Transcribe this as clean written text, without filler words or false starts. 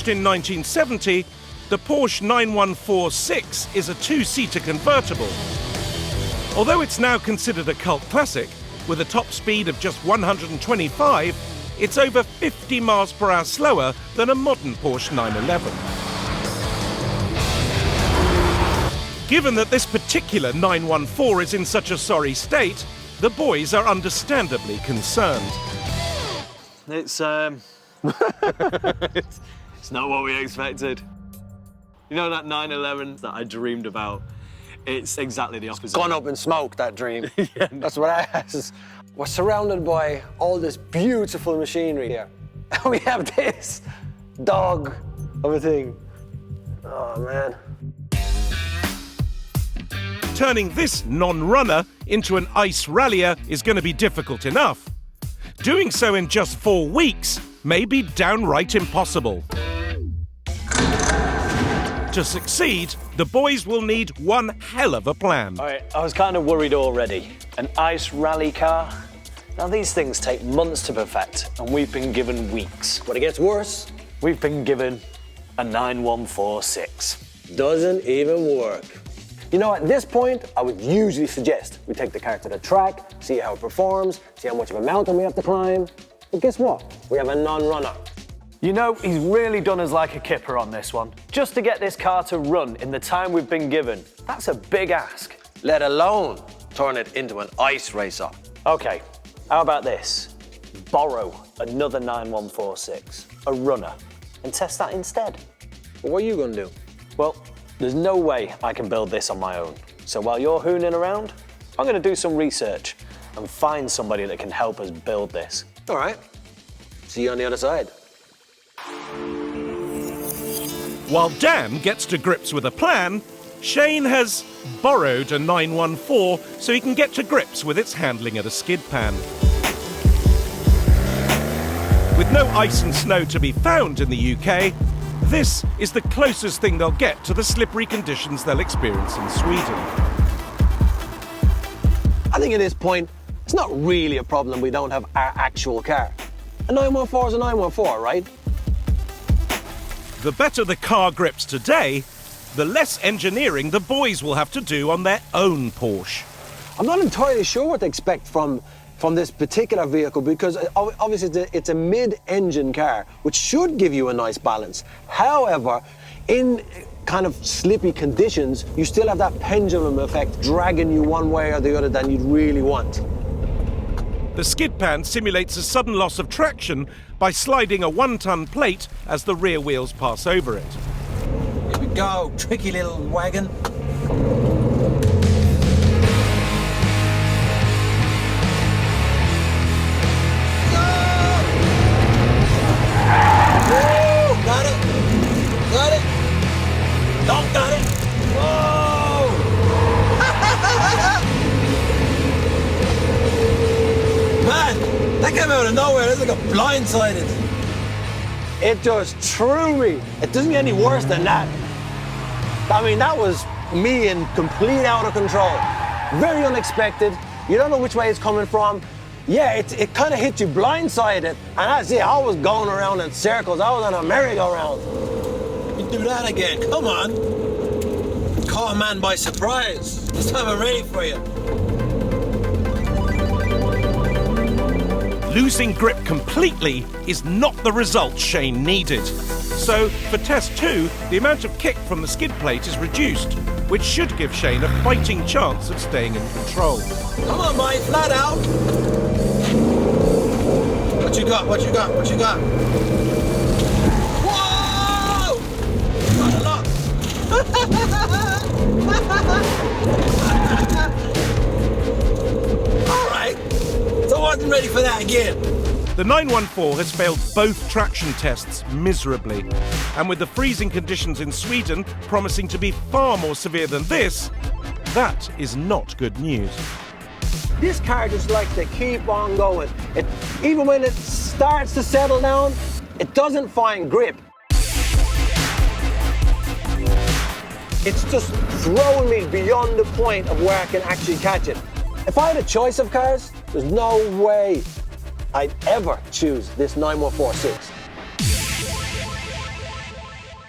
Launched in 1970, the Porsche 914-6 is a two-seater convertible. Although it's now considered a cult classic, with a top speed of just 125, it's over 50 miles per hour slower than a modern Porsche 911. Given that this particular 914 is in such a sorry state, the boys are understandably concerned. It's it's not what we expected. You know that 911 that I dreamed about? It's exactly the opposite. Gone up in smoke, that dream. Yeah. That's what I asked. We're surrounded by all this beautiful machinery here. And we have this dog of a thing. Oh, man. Turning this non-runner into an ice rallier is going to be difficult enough. Doing so in just 4 weeks may be downright impossible. To succeed, the boys will need one hell of a plan. All right, I was kind of worried already. An ice rally car? Now these things take months to perfect, and we've been given weeks. But it gets worse. We've been given a 9146. Doesn't even work. You know, at this point, I would usually suggest we take the car to the track, see how it performs, see how much of a mountain we have to climb. But guess what? We have a non-runner. You know, he's really done us like a kipper on this one. Just to get this car to run in the time we've been given, that's a big ask. Let alone turn it into an ice racer. Okay, how about this? Borrow another 9146, a runner, and test that instead. But what are you gonna do? Well, there's no way I can build this on my own. So while you're hooning around, I'm gonna do some research and find somebody that can help us build this. All right. See you on the other side. While Dan gets to grips with a plan, Shane has borrowed a 914 so he can get to grips with its handling at a skid pan. With no ice and snow to be found in the UK, this is the closest thing they'll get to the slippery conditions they'll experience in Sweden. I think at this point, it's not really a problem we don't have our actual car. A 914 is a 914, right? The better the car grips today, the less engineering the boys will have to do on their own Porsche. I'm not entirely sure what to expect from this particular vehicle because obviously it's a mid-engine car, which should give you a nice balance. However, in kind of slippy conditions, you still have that pendulum effect dragging you one way or the other than you'd really want. The skid pan simulates a sudden loss of traction by sliding a 1-ton plate as the rear wheels pass over it. Here we go, tricky little wagon. Got it. Got it. Don't got it. Whoa! Man, that came out of nowhere. That's like a blindsided. It just threw me. It doesn't get any worse than that. I mean, that was me in complete out of control. Very unexpected. You don't know which way it's coming from. Yeah, it kind of hit you blindsided. And that's it. I was going around in circles. I was on a merry-go-round. You do that again. Come on. Caught a man by surprise. This time I'm ready for you. Losing grip completely is not the result Shane needed. So, for test 2, the amount of kick from the skid plate is reduced, which should give Shane a fighting chance of staying in control. Come on, mate, flat out. What you got? What you got? What you got? Whoa! Got a lot. All right. So I wasn't ready for that again. The 914 has failed both traction tests miserably, and with the freezing conditions in Sweden promising to be far more severe than this, that is not good news. This car just likes to keep on going. Even when it starts to settle down, it doesn't find grip. It's just throwing me beyond the point of where I can actually catch it. If I had a choice of cars, there's no way I'd ever choose this 9146.